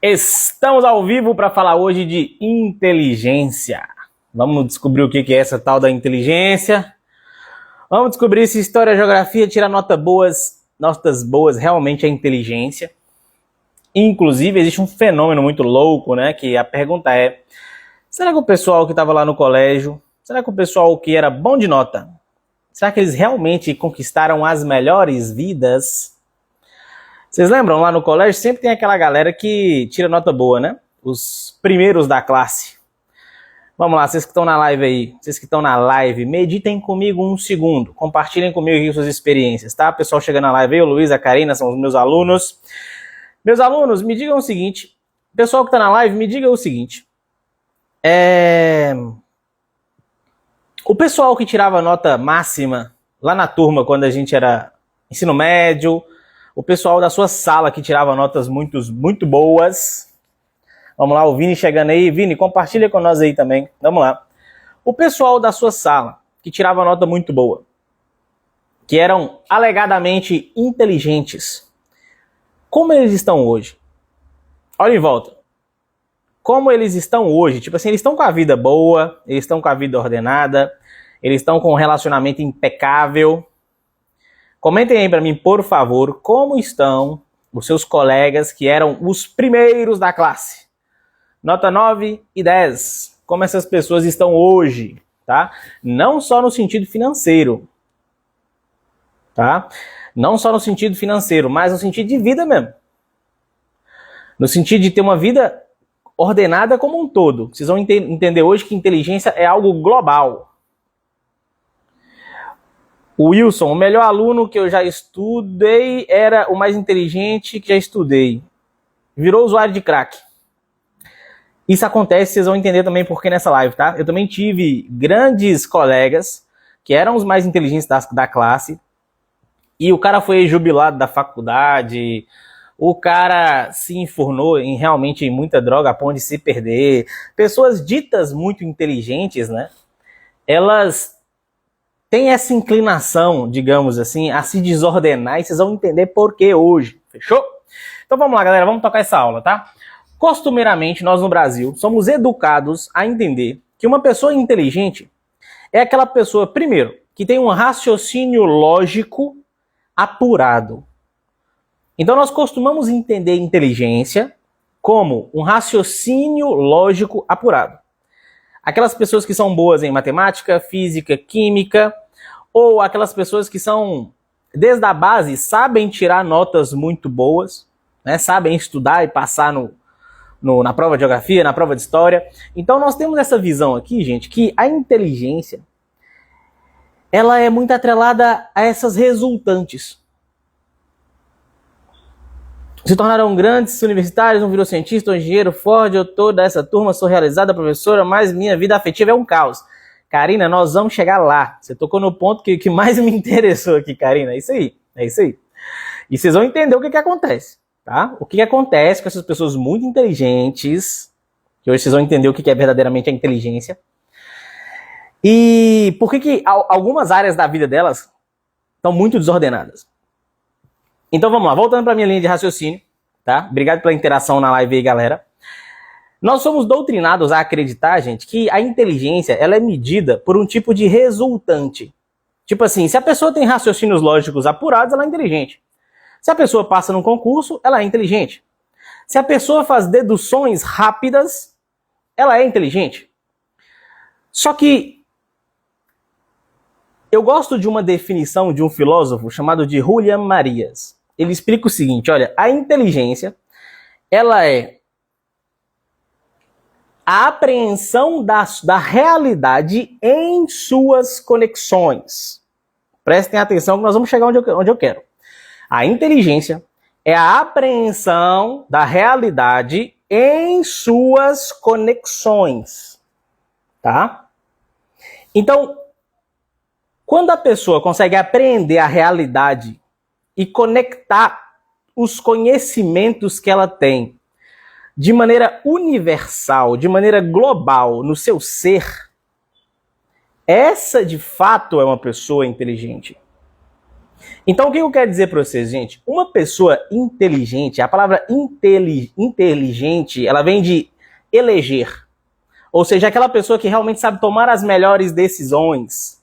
Estamos ao vivo para falar hoje de inteligência. Vamos descobrir o que é essa tal da inteligência. Vamos descobrir se história e geografia tirar notas boas realmente é inteligência. Inclusive, existe um fenômeno muito louco, né? Que a pergunta é: será que o pessoal que estava lá no colégio, será que o pessoal que era bom de nota, será que eles realmente conquistaram as melhores vidas? Vocês lembram, lá no colégio sempre tem aquela galera que tira nota boa, né? Os primeiros da classe. Vamos lá, vocês que estão na live aí, vocês que estão na live, meditem comigo um segundo. Compartilhem comigo aqui suas experiências, tá? Pessoal chegando na live aí, o Luiz, a Karina, são os meus alunos. Meus alunos, me digam o seguinte. Pessoal que está na live, me diga o seguinte. O pessoal que tirava nota máxima lá na turma, quando a gente era ensino médio, o pessoal da sua sala que tirava notas muito boas. Vamos lá, o Vini chegando aí. Vini, compartilha com nós aí também. Vamos lá. O pessoal da sua sala que tirava nota muito boa, que eram alegadamente inteligentes, como eles estão hoje? Olha em volta. Como eles estão hoje? Tipo assim, eles estão com a vida boa, eles estão com a vida ordenada, eles estão com um relacionamento impecável. Comentem aí para mim, por favor, como estão os seus colegas que eram os primeiros da classe. Nota 9 e 10. Como essas pessoas estão hoje, tá? Não só no sentido financeiro, tá? Não só no sentido financeiro, mas no sentido de vida mesmo. No sentido de ter uma vida ordenada como um todo. Vocês vão entender hoje que inteligência é algo global. O Wilson, o melhor aluno que eu já estudei era o mais inteligente que já estudei. Virou usuário de crack. Isso acontece, vocês vão entender também por que nessa live, tá? Eu também tive grandes colegas que eram os mais inteligentes da classe e o cara foi jubilado da faculdade, o cara se enfornou realmente em muita droga a ponto de se perder. Pessoas ditas muito inteligentes, né? Elas tem essa inclinação, digamos assim, a se desordenar e vocês vão entender por que hoje, fechou? Então vamos lá, galera, vamos tocar essa aula, tá? Costumeiramente, nós no Brasil somos educados a entender que uma pessoa inteligente é aquela pessoa, primeiro, que tem um raciocínio lógico apurado. Então nós costumamos entender inteligência como um raciocínio lógico apurado. Aquelas pessoas que são boas em matemática, física, química, ou aquelas pessoas que são, desde a base, sabem tirar notas muito boas, né? Sabem estudar e passar na prova de geografia, na prova de história. Então nós temos essa visão aqui, gente, que a inteligência ela é muito atrelada a essas resultantes. Se tornaram grandes universitários, um virou cientista, um engenheiro, Ford, eu toda essa turma, sou realizada, professora, mas minha vida afetiva é um caos. Karina, nós vamos chegar lá. Você tocou no ponto que mais me interessou aqui, Karina. É isso aí, é isso aí. E vocês vão entender o que acontece, tá? O que acontece com essas pessoas muito inteligentes, que hoje vocês vão entender o que é verdadeiramente a inteligência. E por que algumas áreas da vida delas estão muito desordenadas. Então vamos lá, voltando para a minha linha de raciocínio, tá? Obrigado pela interação na live aí, galera. Nós somos doutrinados a acreditar, gente, que a inteligência ela é medida por um tipo de resultante. Tipo assim, se a pessoa tem raciocínios lógicos apurados, ela é inteligente. Se a pessoa passa num concurso, ela é inteligente. Se a pessoa faz deduções rápidas, ela é inteligente. Só que eu gosto de uma definição de um filósofo chamado de Julian Marias. Ele explica o seguinte, olha, a inteligência, ela é a apreensão da realidade em suas conexões. Prestem atenção que nós vamos chegar onde eu quero. A inteligência é a apreensão da realidade em suas conexões, tá? Então, quando a pessoa consegue apreender a realidade e conectar os conhecimentos que ela tem de maneira universal, de maneira global no seu ser, essa de fato é uma pessoa inteligente. Então, o que eu quero dizer para vocês, gente? Uma pessoa inteligente, a palavra inteligente, ela vem de eleger. Ou seja, aquela pessoa que realmente sabe tomar as melhores decisões.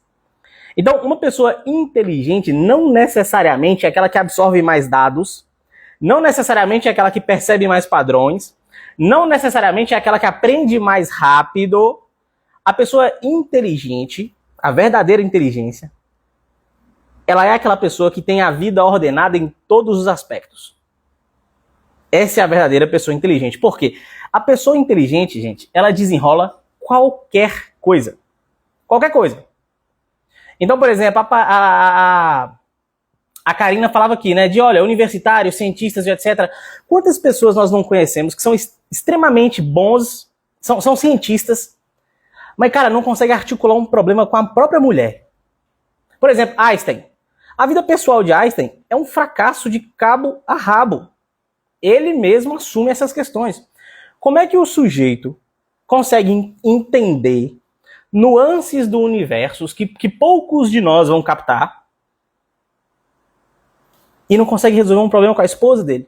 Então, uma pessoa inteligente não necessariamente é aquela que absorve mais dados, não necessariamente é aquela que percebe mais padrões, não necessariamente é aquela que aprende mais rápido. A pessoa inteligente, a verdadeira inteligência, ela é aquela pessoa que tem a vida ordenada em todos os aspectos. Essa é a verdadeira pessoa inteligente. Por quê? A pessoa inteligente, gente, ela desenrola qualquer coisa. Qualquer coisa. Então, por exemplo, a Karina falava aqui, né, de, olha, universitários, cientistas, etc. Quantas pessoas nós não conhecemos que são extremamente bons, são cientistas, mas, cara, não conseguem articular um problema com a própria mulher? Por exemplo, Einstein. A vida pessoal de Einstein é um fracasso de cabo a rabo. Ele mesmo assume essas questões. Como é que o sujeito consegue entender nuances do universo que poucos de nós vão captar e não consegue resolver um problema com a esposa dele?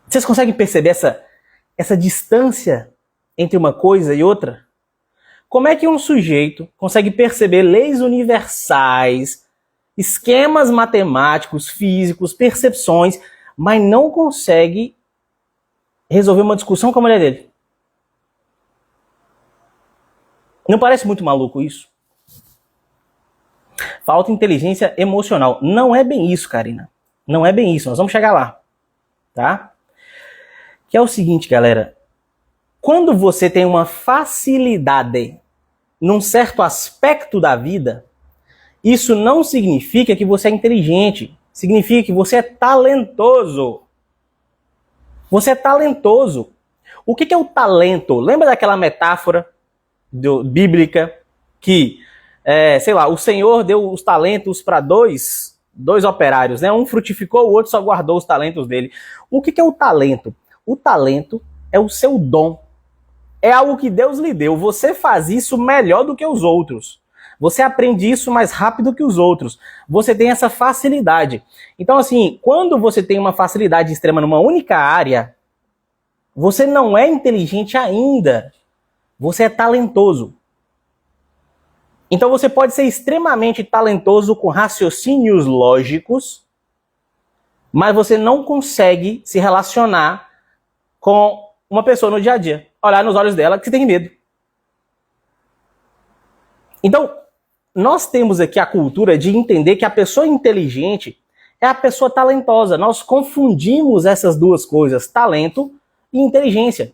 Vocês conseguem perceber essa distância entre uma coisa e outra? Como é que um sujeito consegue perceber leis universais, esquemas matemáticos, físicos, percepções, mas não consegue resolver uma discussão com a mulher dele? Não parece muito maluco isso? Falta inteligência emocional. Não é bem isso, Karina. Não é bem isso. Nós vamos chegar lá. Tá? Que é o seguinte, galera. Quando você tem uma facilidade num certo aspecto da vida, isso não significa que você é inteligente. Significa que você é talentoso. Você é talentoso. O que é o talento? Lembra daquela metáfora bíblica que, sei lá, o Senhor deu os talentos para dois operários, né? Um frutificou, o outro só guardou os talentos dele. O que é o talento? O talento é o seu dom. É algo que Deus lhe deu. Você faz isso melhor do que os outros. Você aprende isso mais rápido que os outros. Você tem essa facilidade. Então, assim, quando você tem uma facilidade extrema numa única área, você não é inteligente ainda. Você é talentoso. Então, você pode ser extremamente talentoso com raciocínios lógicos, mas você não consegue se relacionar com uma pessoa no dia a dia. Olhar nos olhos dela que você tem medo. Então, nós temos aqui a cultura de entender que a pessoa inteligente é a pessoa talentosa. Nós confundimos essas duas coisas, talento e inteligência.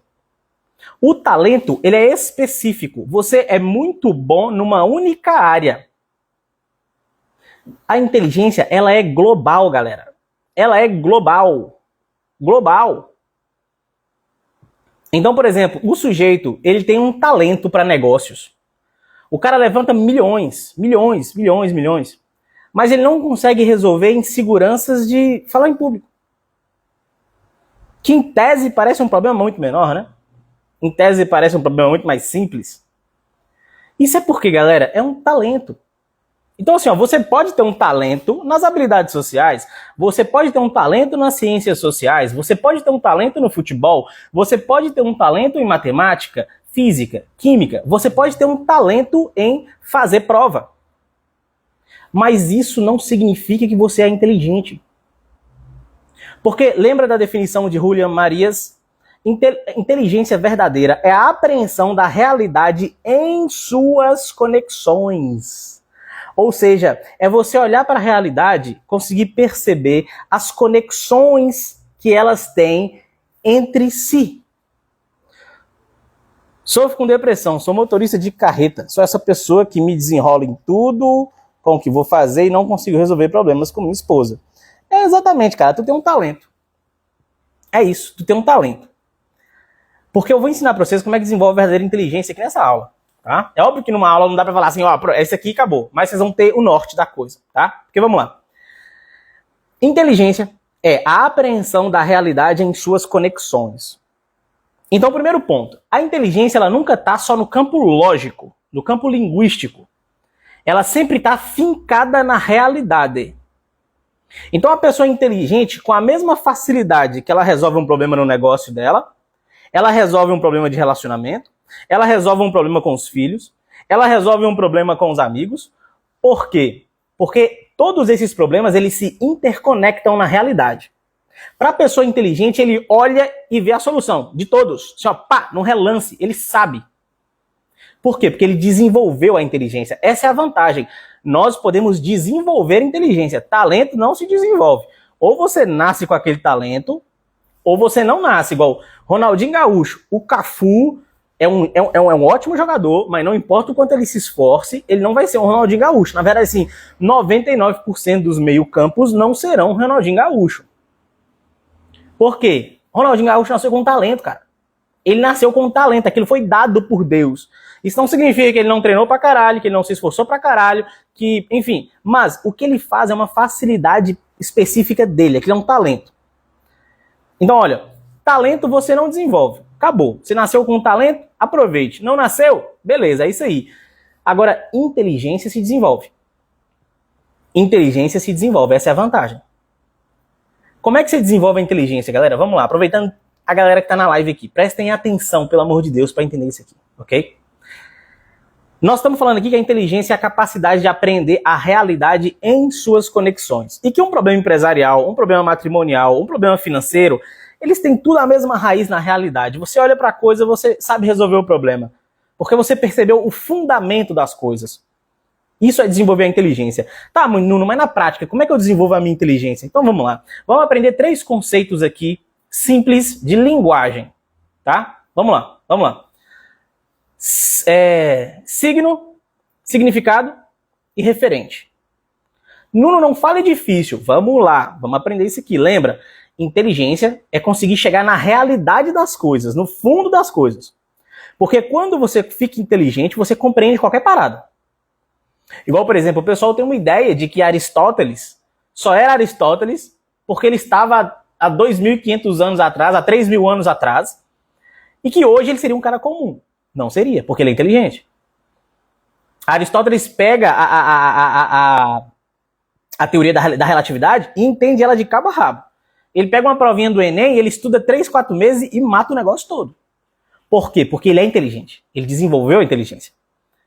O talento, ele é específico. Você é muito bom numa única área. A inteligência, ela é global, galera. Ela é global. Global. Então, por exemplo, o sujeito, ele tem um talento para negócios. O cara levanta milhões, mas ele não consegue resolver inseguranças de falar em público. Que em tese parece um problema muito menor, né? Em tese parece um problema muito mais simples. Isso é porque, galera, é um talento. Então, assim, ó, você pode ter um talento nas habilidades sociais, você pode ter um talento nas ciências sociais, você pode ter um talento no futebol, você pode ter um talento em matemática, física, química, você pode ter um talento em fazer prova. Mas isso não significa que você é inteligente. Porque lembra da definição de Julian Marias? Inteligência verdadeira é a apreensão da realidade em suas conexões. Ou seja, é você olhar para a realidade, conseguir perceber as conexões que elas têm entre si. Sofro com depressão, sou motorista de carreta, sou essa pessoa que me desenrola em tudo com o que vou fazer e não consigo resolver problemas com minha esposa. É exatamente, cara, tu tem um talento. É isso, tu tem um talento. Porque eu vou ensinar para vocês como é que desenvolve a verdadeira inteligência aqui nessa aula. Tá? É óbvio que numa aula não dá para falar assim, ó, esse aqui acabou. Mas vocês vão ter o norte da coisa, tá? Porque vamos lá. Inteligência é a apreensão da realidade em suas conexões. Então, primeiro ponto. A inteligência, ela nunca está só no campo lógico, no campo linguístico. ela sempre está fincada na realidade. Então a pessoa inteligente, com a mesma facilidade que ela resolve um problema no negócio dela, ela resolve um problema de relacionamento, ela resolve um problema com os filhos, ela resolve um problema com os amigos. Por quê? Porque todos esses problemas, eles se interconectam na realidade. Para a pessoa inteligente, ele olha e vê a solução de todos. Assim, ó, pá, num relance, ele sabe. Por quê? Porque ele desenvolveu a inteligência. Essa é a vantagem. Nós podemos desenvolver inteligência. Talento não se desenvolve. Ou você nasce com aquele talento, ou você não nasce. Igual Ronaldinho Gaúcho. O Cafu é um ótimo jogador, mas não importa o quanto ele se esforce, ele não vai ser um Ronaldinho Gaúcho. Na verdade, assim, 99% dos meio-campos não serão Ronaldinho Gaúcho. Por quê? Ronaldinho Gaúcho nasceu com talento, cara. Ele nasceu com talento, aquilo foi dado por Deus. Isso não significa que ele não treinou pra caralho, que ele não se esforçou pra caralho, que, enfim. Mas o que ele faz é uma facilidade específica dele, aquilo é um talento. Então, olha, talento você não desenvolve. Acabou. Você nasceu com talento, aproveite. Não nasceu? Beleza, é isso aí. Agora, inteligência se desenvolve. Inteligência se desenvolve, essa é a vantagem. Como é que você desenvolve a inteligência, galera? Vamos lá, aproveitando a galera que tá na live aqui. Prestem atenção, pelo amor de Deus, para entender isso aqui, ok? Nós estamos falando aqui que a inteligência é a capacidade de aprender a realidade em suas conexões. E que um problema empresarial, um problema matrimonial, um problema financeiro, eles têm tudo a mesma raiz na realidade. Você olha para a coisa, você sabe resolver o problema. Porque você percebeu o fundamento das coisas. Isso é desenvolver a inteligência. Tá, Nuno, mas na prática, como é que eu desenvolvo a minha inteligência? Então vamos lá. Vamos aprender 3 conceitos aqui simples de linguagem. Tá? Vamos lá, vamos lá. Signo, significado e referente. Nuno, não fale difícil. Vamos lá, vamos aprender isso aqui. Lembra? Inteligência é conseguir chegar na realidade das coisas, no fundo das coisas. Porque quando você fica inteligente, você compreende qualquer parada. Igual, por exemplo, o pessoal tem uma ideia de que Aristóteles só era Aristóteles porque ele estava há 2.500 anos atrás, há 3.000 anos atrás, e que hoje ele seria um cara comum. Não seria, porque ele é inteligente. Aristóteles pega a teoria da relatividade e entende ela de cabo a rabo. Ele pega uma provinha do Enem, ele estuda 3, 4 meses e mata o negócio todo. Por quê? Porque ele é inteligente. Ele desenvolveu a inteligência.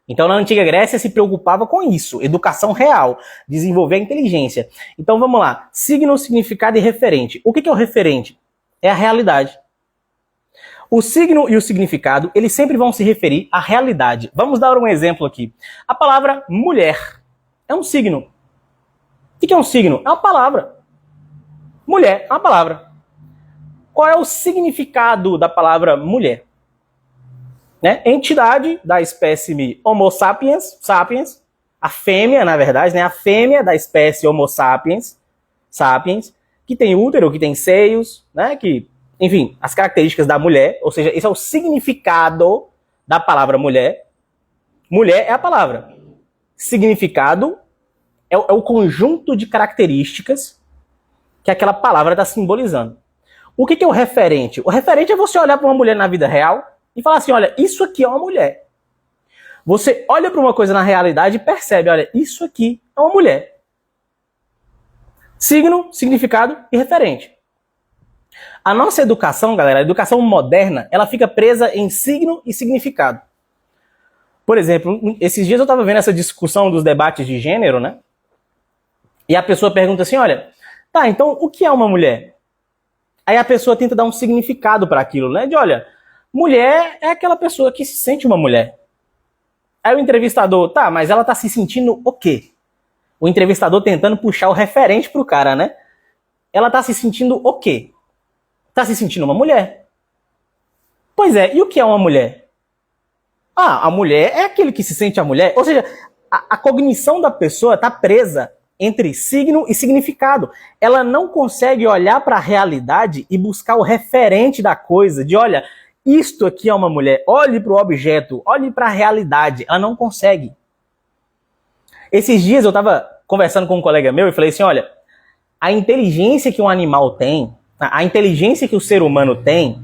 Então, na Antiga Grécia se preocupava com isso, educação real, desenvolver a inteligência. Então, vamos lá. Signo, significado e referente. O que é o referente? É a realidade. O signo e o significado, eles sempre vão se referir à realidade. Vamos dar um exemplo aqui. A palavra mulher é um signo. O que é um signo? É uma palavra. Mulher é uma palavra. Qual é o significado da palavra mulher? Né? Entidade da espécie Homo sapiens, sapiens, a fêmea, na verdade, né? A fêmea da espécie Homo sapiens, sapiens, que tem útero, que tem seios, né? Que, enfim, as características da mulher, ou seja, esse é o significado da palavra mulher. Mulher é a palavra. Significado é o conjunto de características que aquela palavra está simbolizando. O que é o referente? O referente é você olhar para uma mulher na vida real e falar assim, olha, isso aqui é uma mulher. Você olha para uma coisa na realidade e percebe, olha, isso aqui é uma mulher. Signo, significado e referente. A nossa educação, galera, a educação moderna, ela fica presa em signo e significado. Por exemplo, esses dias eu estava vendo essa discussão dos debates de gênero, né? E a pessoa pergunta assim, olha, tá, então o que é uma mulher? Aí a pessoa tenta dar um significado para aquilo, né? De, olha, mulher é aquela pessoa que se sente uma mulher. Aí o entrevistador, tá, mas ela tá se sentindo o quê? O entrevistador tentando puxar o referente pro cara, né? Ela tá se sentindo o quê? Tá se sentindo uma mulher. Pois é, e o que é uma mulher? Ah, a mulher é aquele que se sente a mulher. Ou seja, a cognição da pessoa tá presa entre signo e significado. Ela não consegue olhar para a realidade e buscar o referente da coisa, de olha, isto aqui é uma mulher, olhe para o objeto, olhe para a realidade. Ela não consegue. Esses dias eu estava conversando com um colega meu e falei assim, olha, a inteligência que um animal tem, a inteligência que o ser humano tem,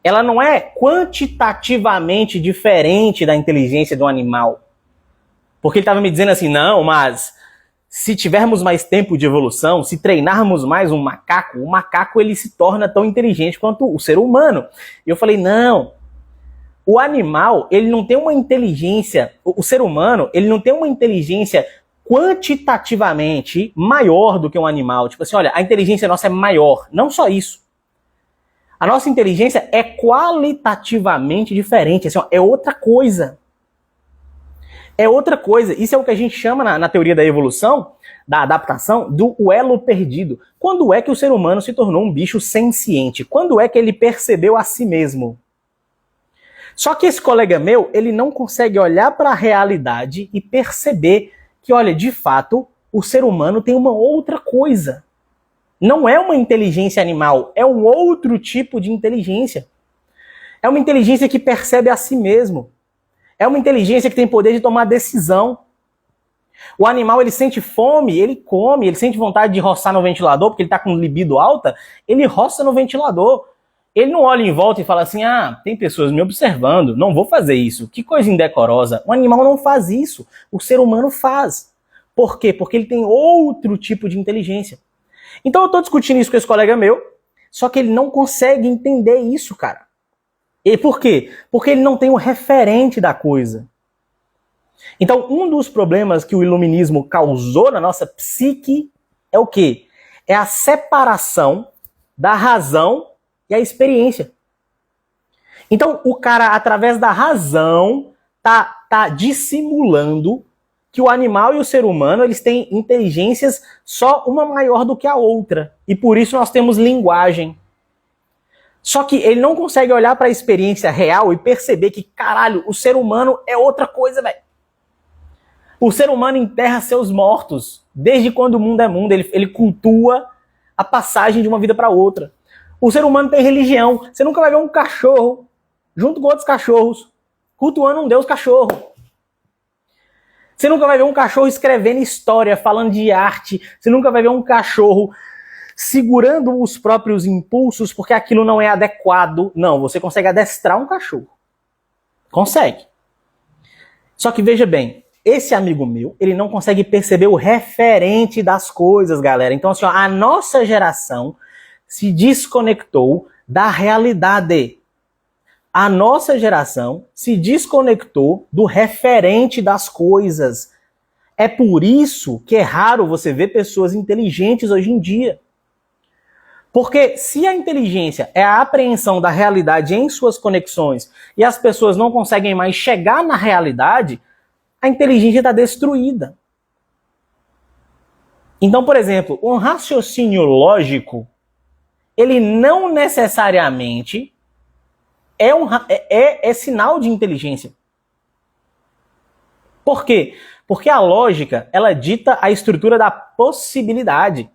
ela não é quantitativamente diferente da inteligência do animal. Porque ele estava me dizendo assim, não, mas se tivermos mais tempo de evolução, se treinarmos mais um macaco, o macaco ele se torna tão inteligente quanto o ser humano. E eu falei, não, o animal, ele não tem uma inteligência, o ser humano, ele não tem uma inteligência quantitativamente maior do que um animal. Tipo assim, olha, a inteligência nossa é maior. Não só isso. A nossa inteligência é qualitativamente diferente. Assim, ó, é outra coisa. É outra coisa. Isso é o que a gente chama na teoria da evolução, da adaptação, do elo perdido. Quando é que o ser humano se tornou um bicho senciente? Quando é que ele percebeu a si mesmo? Só que esse colega meu, ele não consegue olhar para a realidade e perceber que, olha, de fato, o ser humano tem uma outra coisa. Não é uma inteligência animal, é um outro tipo de inteligência. É uma inteligência que percebe a si mesmo. É uma inteligência que tem poder de tomar decisão. O animal, ele sente fome, ele come, ele sente vontade de roçar no ventilador, porque ele está com libido alta, ele roça no ventilador. Ele não olha em volta e fala assim, ah, tem pessoas me observando, não vou fazer isso. Que coisa indecorosa. O animal não faz isso, o ser humano faz. Por quê? Porque ele tem outro tipo de inteligência. Então eu tô discutindo isso com esse colega meu, só que ele não consegue entender isso, cara. E por quê? Porque ele não tem o referente da coisa. Então, um dos problemas que o iluminismo causou na nossa psique é o quê? É a separação da razão e a experiência. Então, o cara, através da razão, tá dissimulando que o animal e o ser humano, eles têm inteligências só uma maior do que a outra. E por isso nós temos linguagem. Só que ele não consegue olhar para a experiência real e perceber que, caralho, o ser humano é outra coisa, velho. O ser humano enterra seus mortos. Desde quando o mundo é mundo, ele cultua a passagem de uma vida para outra. O ser humano tem religião. Você nunca vai ver um cachorro, junto com outros cachorros, cultuando um deus cachorro. Você nunca vai ver um cachorro escrevendo história, falando de arte. Você nunca vai ver um cachorro segurando os próprios impulsos porque aquilo não é adequado. Não, você consegue adestrar um cachorro. Consegue. Só que veja bem, esse amigo meu, ele não consegue perceber o referente das coisas, galera. Então, assim, ó, a nossa geração se desconectou da realidade. A nossa geração se desconectou do referente das coisas. É por isso que é raro você ver pessoas inteligentes hoje em dia. Porque se a inteligência é a apreensão da realidade em suas conexões e as pessoas não conseguem mais chegar na realidade, a inteligência está destruída. Então, por exemplo, um raciocínio lógico, ele não necessariamente é sinal de inteligência. Por quê? Porque a lógica, ela dita a estrutura da possibilidade.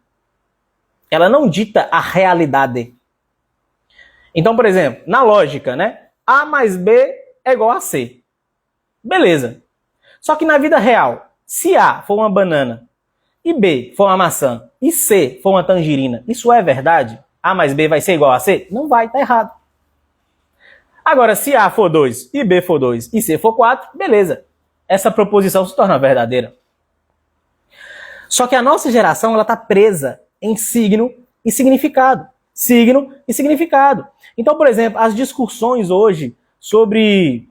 Ela não dita a realidade. Então, por exemplo, na lógica, né? A mais B é igual a C. Beleza. Só que na vida real, se A for uma banana, e B for uma maçã, e C for uma tangerina, isso é verdade? A mais B vai ser igual a C? Não vai, tá errado. Agora, se A for 2, e B for 2, e C for 4, beleza. Essa proposição se torna verdadeira. Só que a nossa geração, ela tá presa em signo e significado. Signo e significado. Então, por exemplo, as discussões hoje sobre...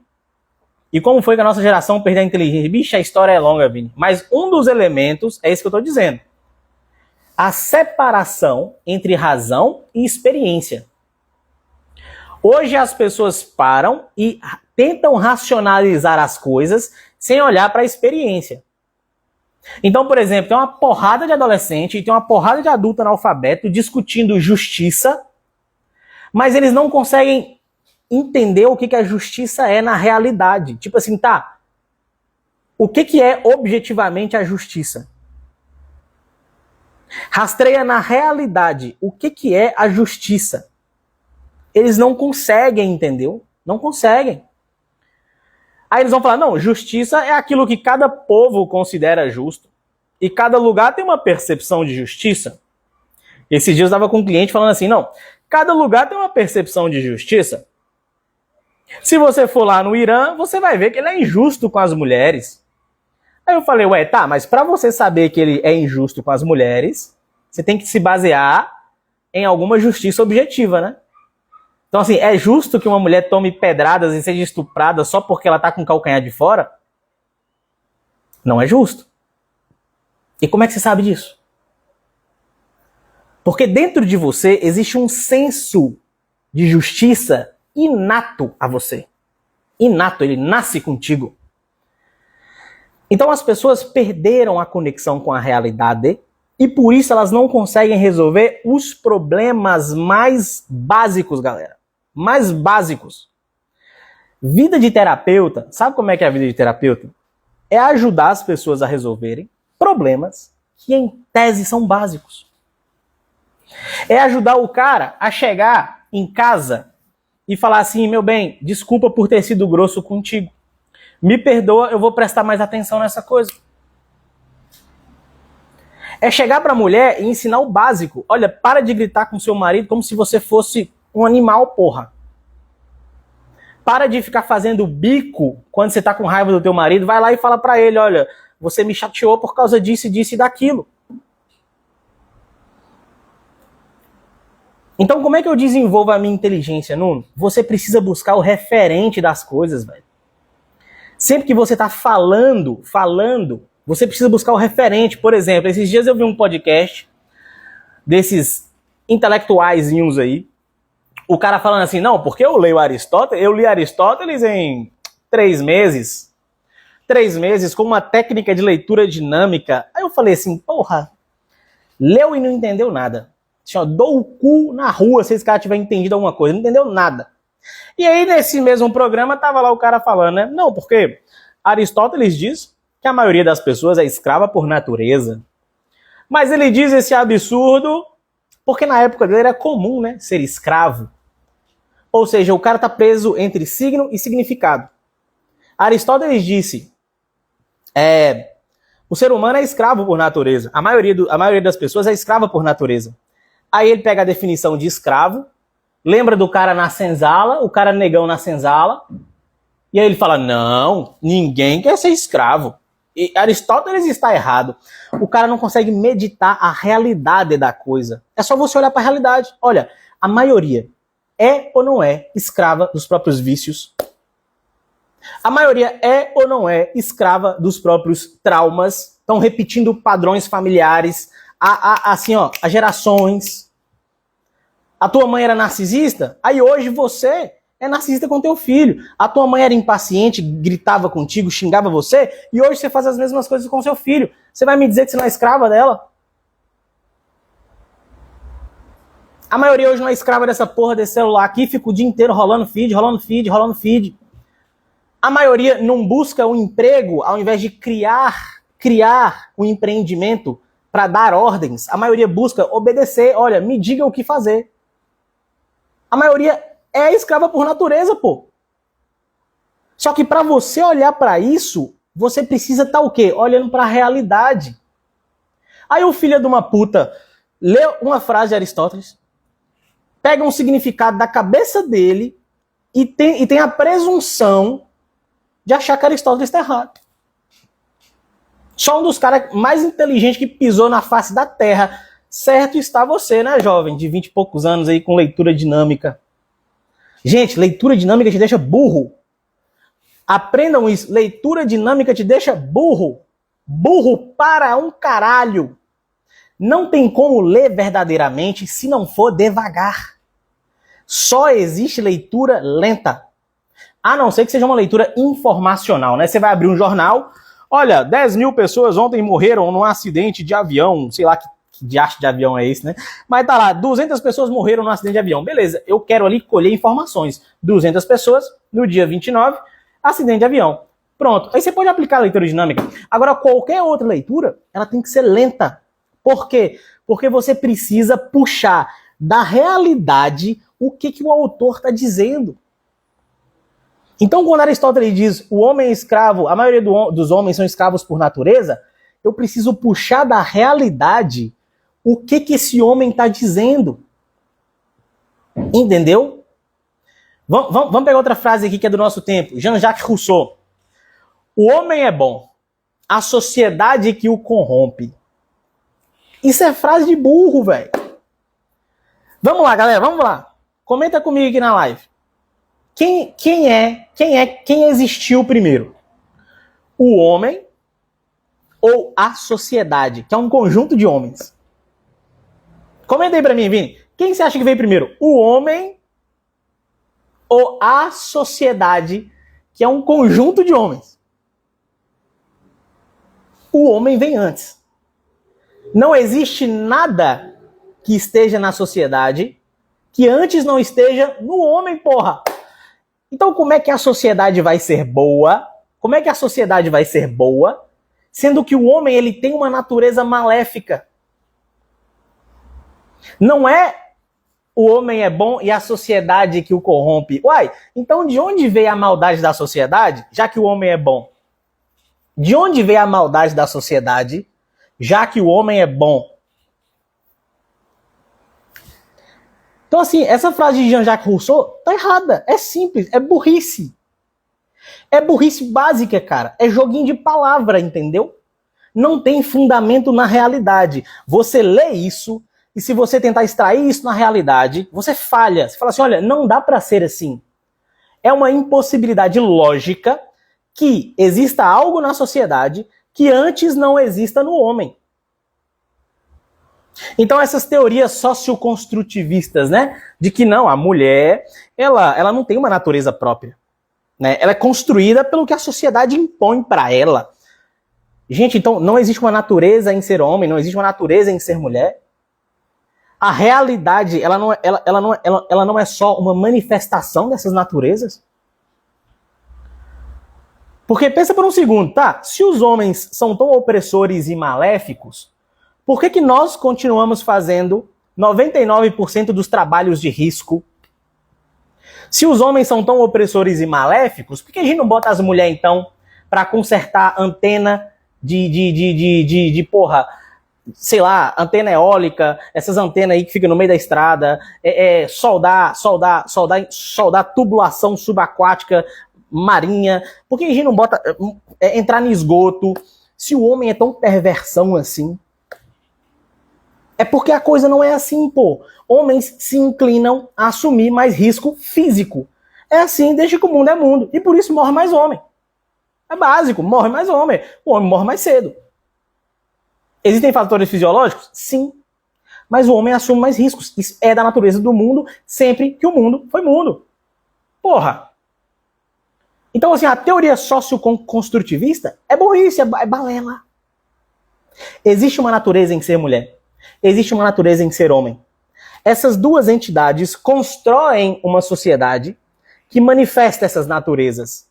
E como foi que a nossa geração perdeu a inteligência? Bicho, a história é longa, Vini. Mas um dos elementos é isso que eu tô dizendo. A separação entre razão e experiência. Hoje as pessoas param e tentam racionalizar as coisas sem olhar para a experiência. Então, por exemplo, tem uma porrada de adolescente e tem uma porrada de adulto analfabeto discutindo justiça, mas eles não conseguem entender o que a justiça é na realidade. Tipo assim, tá, o que é objetivamente a justiça? Rastreia na realidade o que é a justiça. Eles não conseguem, entendeu? Não conseguem. Aí eles vão falar, não, justiça é aquilo que cada povo considera justo. E cada lugar tem uma percepção de justiça. Esses dias eu estava com um cliente falando assim, não, cada lugar tem uma percepção de justiça. Se você for lá no Irã, você vai ver que ele é injusto com as mulheres. Aí eu falei, ué, tá, mas pra você saber que ele é injusto com as mulheres, você tem que se basear em alguma justiça objetiva, né? Então, assim, é justo que uma mulher tome pedradas e seja estuprada só porque ela tá com o calcanhar de fora? Não é justo. E como é que você sabe disso? Porque dentro de você existe um senso de justiça inato a você. Inato, ele nasce contigo. Então as pessoas perderam a conexão com a realidade e por isso elas não conseguem resolver os problemas mais básicos, galera. Mais básicos. Vida de terapeuta, sabe como é que é a vida de terapeuta? É ajudar as pessoas a resolverem problemas que em tese são básicos. É ajudar o cara a chegar em casa e falar assim, meu bem, desculpa por ter sido grosso contigo. Me perdoa, eu vou prestar mais atenção nessa coisa. É chegar pra mulher e ensinar o básico. Olha, para de gritar com seu marido como se você fosse um animal, porra. Para de ficar fazendo bico quando você tá com raiva do teu marido. Vai lá e fala pra ele, olha, você me chateou por causa disso, disso e daquilo. Então como é que eu desenvolvo a minha inteligência, Nuno? Você precisa buscar o referente das coisas, velho. Sempre que você tá falando, você precisa buscar o referente. Por exemplo, esses dias eu vi um podcast desses intelectuaizinhos aí, o cara falando assim, não, porque eu li Aristóteles em 3 meses. 3 meses com uma técnica de leitura dinâmica. Aí eu falei assim, porra, leu e não entendeu nada. Assim, ó, dou o cu na rua se esse cara tiver entendido alguma coisa. Não entendeu nada. E aí, nesse mesmo programa, tava lá o cara falando, né? Não, porque Aristóteles diz que a maioria das pessoas é escrava por natureza. Mas ele diz esse absurdo porque na época dele era comum, né? Ser escravo. Ou seja, o cara tá preso entre signo e significado. Aristóteles disse, o ser humano é escravo por natureza. A maioria das pessoas é escrava por natureza. Aí ele pega a definição de escravo, lembra do cara na senzala, o cara negão na senzala, e aí ele fala, não, ninguém quer ser escravo. E Aristóteles está errado. O cara não consegue meditar a realidade da coisa. É só você olhar para a realidade. Olha, a maioria é ou não é escrava dos próprios vícios? A maioria é ou não é escrava dos próprios traumas? Estão repetindo padrões familiares, assim, ó, há gerações. A tua mãe era narcisista, aí hoje você é narcisista com teu filho. A tua mãe era impaciente, gritava contigo, xingava você, e hoje você faz as mesmas coisas com seu filho. Você vai me dizer que você não é escrava dela? A maioria hoje não é escrava dessa porra desse celular aqui, fica o dia inteiro rolando feed, rolando feed, rolando feed. A maioria não busca um emprego ao invés de criar um empreendimento para dar ordens. A maioria busca obedecer. Olha, me diga o que fazer. A maioria é escrava por natureza, pô. Só que para você olhar para isso, você precisa estar o quê? Olhando para a realidade. Aí o filho de uma puta lê uma frase de Aristóteles, pega um significado da cabeça dele e tem a presunção de achar que Aristóteles está errado. Só um dos caras mais inteligentes que pisou na face da Terra. Certo está você, né, jovem, de 20 e poucos anos aí com leitura dinâmica. Gente, leitura dinâmica te deixa burro. Aprendam isso. Leitura dinâmica te deixa burro. Burro para um caralho. Não tem como ler verdadeiramente se não for devagar. Só existe leitura lenta. A não ser que seja uma leitura informacional, né? Você vai abrir um jornal, olha, 10 mil pessoas ontem morreram num acidente de avião, sei lá que diacho de avião é esse, né? Mas tá lá, 200 pessoas morreram num acidente de avião. Beleza, eu quero ali colher informações. 200 pessoas, no dia 29, acidente de avião. Pronto, aí você pode aplicar a leitura dinâmica. Agora, qualquer outra leitura, ela tem que ser lenta. Por quê? Porque você precisa puxar da realidade o que o autor está dizendo. Então, quando Aristóteles diz o homem é escravo, a maioria dos homens são escravos por natureza, eu preciso puxar da realidade o que esse homem está dizendo. Entendeu? Vamos pegar outra frase aqui que é do nosso tempo. Jean-Jacques Rousseau. O homem é bom. a sociedade que o corrompe. Isso é frase de burro, velho. Vamos lá, galera, vamos lá. Comenta comigo aqui na live. Quem existiu primeiro? O homem ou a sociedade, que é um conjunto de homens? Comenta aí pra mim, Vini. Quem você acha que veio primeiro? O homem ou a sociedade, que é um conjunto de homens? O homem vem antes. Não existe nada que esteja na sociedade que antes não esteja no homem, porra. Então como é que a sociedade vai ser boa? Como é que a sociedade vai ser boa, sendo que o homem ele tem uma natureza maléfica? Não é o homem é bom e a sociedade que o corrompe. Uai, então de onde veio a maldade da sociedade, já que o homem é bom? De onde veio a maldade da sociedade, já que o homem é bom? Então, assim, essa frase de Jean-Jacques Rousseau tá errada. É simples, é burrice. É burrice básica, cara. É joguinho de palavra, entendeu? Não tem fundamento na realidade. Você lê isso, e se você tentar extrair isso na realidade, você falha. Você fala assim, olha, não dá pra ser assim. É uma impossibilidade lógica que exista algo na sociedade que antes não exista no homem. Então essas teorias socioconstrutivistas, né, de que não, a mulher, ela não tem uma natureza própria, né? Ela é construída pelo que a sociedade impõe para ela. Gente, então não existe uma natureza em ser homem, não existe uma natureza em ser mulher. A realidade, ela não é só uma manifestação dessas naturezas. Porque pensa por um segundo, tá? Se os homens são tão opressores e maléficos, por que nós continuamos fazendo 99% dos trabalhos de risco? Se os homens são tão opressores e maléficos, por que a gente não bota as mulheres, então, para consertar antena porra, sei lá, antena eólica, essas antenas aí que ficam no meio da estrada, soldar tubulação subaquática marinha? Por que a gente não bota entrar no esgoto? Se o homem é tão perversão assim, é porque a coisa não é assim, pô. Homens se inclinam a assumir mais risco físico. É assim desde que o mundo é mundo. E por isso morre mais homem. É básico, morre mais homem. O homem morre mais cedo. Existem fatores fisiológicos? Sim. Mas o homem assume mais riscos. Isso é da natureza do mundo, sempre que o mundo foi mundo. Porra. Então, assim, a teoria socioconstrutivista é burrice, é balela. Existe uma natureza em ser mulher. Existe uma natureza em ser homem. Essas duas entidades constroem uma sociedade que manifesta essas naturezas.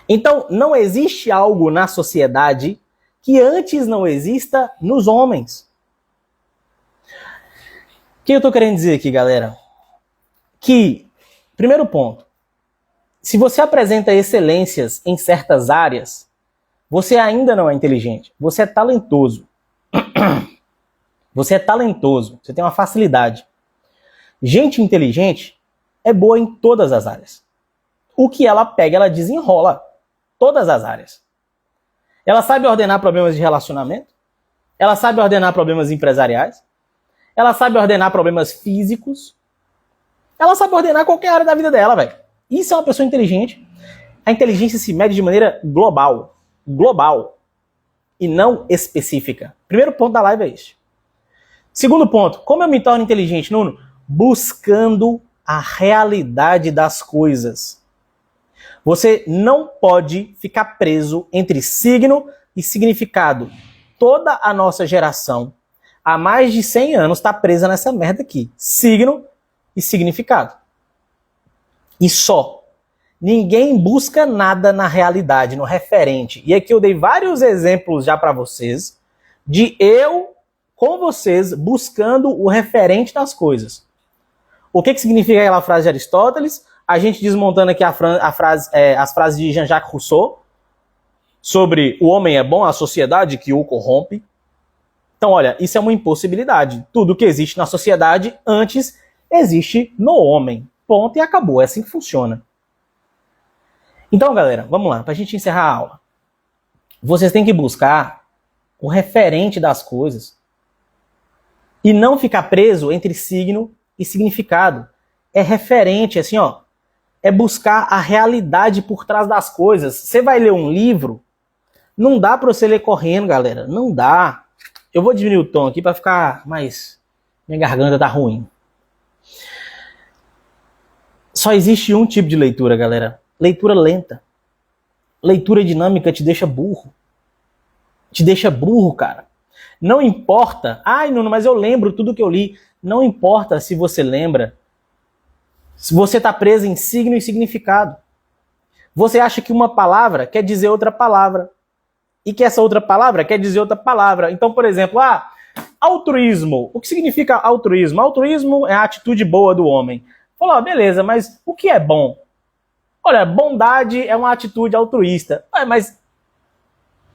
Então, não existe algo na sociedade que antes não exista nos homens. O que eu estou querendo dizer aqui, galera? Que, primeiro ponto, se você apresenta excelências em certas áreas, você ainda não é inteligente. Você é talentoso. Você é talentoso. Você tem uma facilidade. Gente inteligente é boa em todas as áreas. O que ela pega, ela desenrola. Todas as áreas. Ela sabe ordenar problemas de relacionamento. Ela sabe ordenar problemas empresariais. Ela sabe ordenar problemas físicos. Ela sabe ordenar qualquer área da vida dela, velho. Isso é uma pessoa inteligente. A inteligência se mede de maneira global. Global. E não específica. Primeiro ponto da live é este. Segundo ponto. Como eu me torno inteligente, Nuno? Buscando a realidade das coisas. Você não pode ficar preso entre signo e significado. Toda a nossa geração, há mais de 100 anos, está presa nessa merda aqui. Signo e significado. E só. Ninguém busca nada na realidade, no referente. E aqui eu dei vários exemplos já para vocês, de eu com vocês buscando o referente das coisas. O que significa aquela frase de Aristóteles? A gente desmontando aqui as frases de Jean-Jacques Rousseau sobre o homem é bom, a sociedade que o corrompe. Então, olha, isso é uma impossibilidade. Tudo que existe na sociedade antes existe no homem. Ponto e acabou. É assim que funciona. Então, galera, vamos lá, pra gente encerrar a aula. Vocês têm que buscar o referente das coisas e não ficar preso entre signo e significado. É referente, assim, ó. É buscar a realidade por trás das coisas. Você vai ler um livro, não dá pra você ler correndo, galera. Não dá. Eu vou diminuir o tom aqui pra ficar mais... Minha garganta tá ruim. Só existe um tipo de leitura, galera. Leitura lenta. Leitura dinâmica te deixa burro. Te deixa burro, cara. Não importa. Ai, Nuno, mas eu lembro tudo que eu li. Não importa se você lembra. Se você está preso em signo e significado. Você acha que uma palavra quer dizer outra palavra. E que essa outra palavra quer dizer outra palavra. Então, por exemplo, altruísmo. O que significa altruísmo? Altruísmo é a atitude boa do homem. Falou, beleza, mas o que é bom? Olha, bondade é uma atitude altruísta. Mas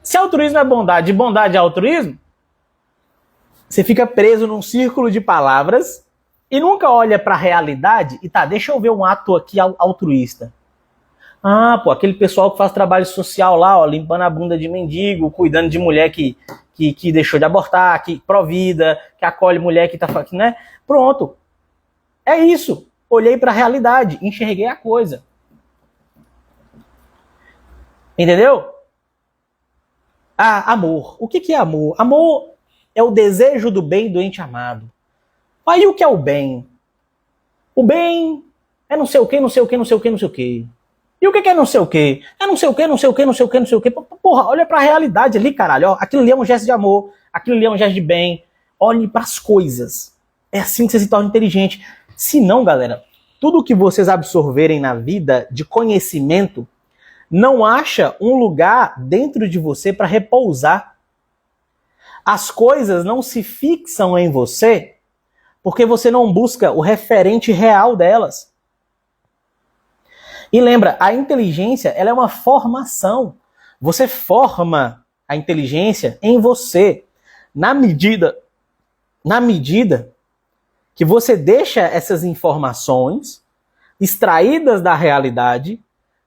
se altruísmo é bondade e bondade é altruísmo, você fica preso num círculo de palavras e nunca olha para a realidade e deixa eu ver um ato aqui altruísta. Aquele pessoal que faz trabalho social lá, ó, limpando a bunda de mendigo, cuidando de mulher que deixou de abortar, que provida, que acolhe mulher que tá, né? Pronto. É isso. Olhei para a realidade, enxerguei a coisa. Entendeu? Amor. O que é amor? Amor é o desejo do bem do ente amado. Aí o que é o bem? O bem é não sei o que, não sei o que, não sei o que, não sei o que. E o que é não sei o que? É não sei o que, não sei o que, não sei o que, não sei o que. Porra, olha pra realidade ali, caralho. Ó, aquilo ali é um gesto de amor, aquilo ali é um gesto de bem. Olhe pras coisas. É assim que você se torna inteligente. Se não, galera, tudo que vocês absorverem na vida de conhecimento não acha um lugar dentro de você para repousar. As coisas não se fixam em você porque você não busca o referente real delas. E lembra, a inteligência ela é uma formação. Você forma a inteligência em você na medida que você deixa essas informações extraídas da realidade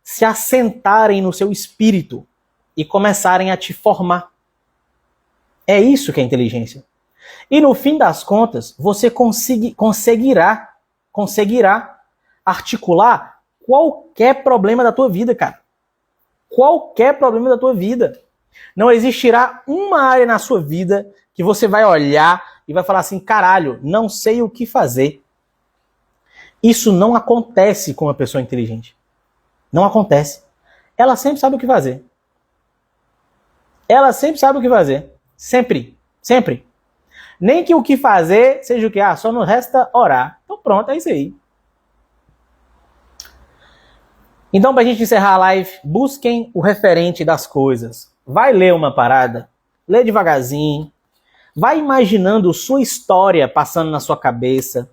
se assentarem no seu espírito e começarem a te formar. É isso que é inteligência. E no fim das contas, você conseguirá articular qualquer problema da tua vida, cara. Qualquer problema da tua vida. Não existirá uma área na sua vida que você vai olhar e vai falar assim, caralho, não sei o que fazer. Isso não acontece com uma pessoa inteligente. Não acontece. Ela sempre sabe o que fazer. Ela sempre sabe o que fazer. Sempre. Sempre. Nem que o que fazer seja o que? Só não resta orar. Então pronto, é isso aí. Então, pra gente encerrar a live, busquem o referente das coisas. Vai ler uma parada, lê devagarzinho, vai imaginando sua história passando na sua cabeça.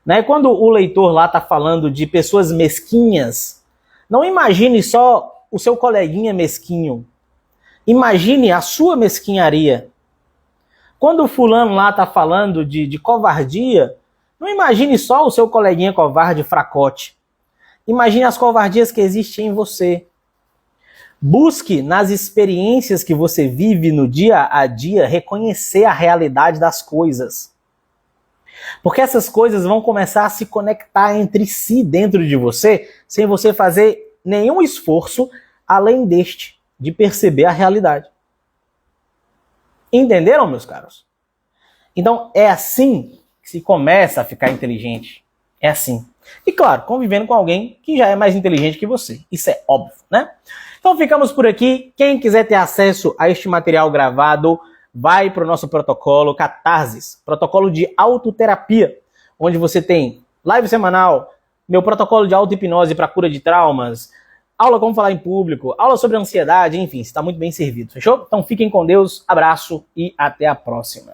Né? Quando o leitor lá tá falando de pessoas mesquinhas, não imagine só o seu coleguinha mesquinho. Imagine a sua mesquinharia. Quando o fulano lá tá falando de covardia, não imagine só o seu coleguinha covarde fracote. Imagine as covardias que existem em você. Busque nas experiências que você vive no dia a dia reconhecer a realidade das coisas. Porque essas coisas vão começar a se conectar entre si dentro de você, sem você fazer nenhum esforço além deste, de perceber a realidade. Entenderam, meus caros? Então, é assim que se começa a ficar inteligente. É assim. E claro, convivendo com alguém que já é mais inteligente que você. Isso é óbvio, né? Então ficamos por aqui. Quem quiser ter acesso a este material gravado, vai para o nosso protocolo Catarsis, protocolo de autoterapia, onde você tem live semanal, meu protocolo de auto-hipnose para cura de traumas, aula como falar em público, aula sobre ansiedade, enfim, está muito bem servido, fechou? Então fiquem com Deus, abraço e até a próxima.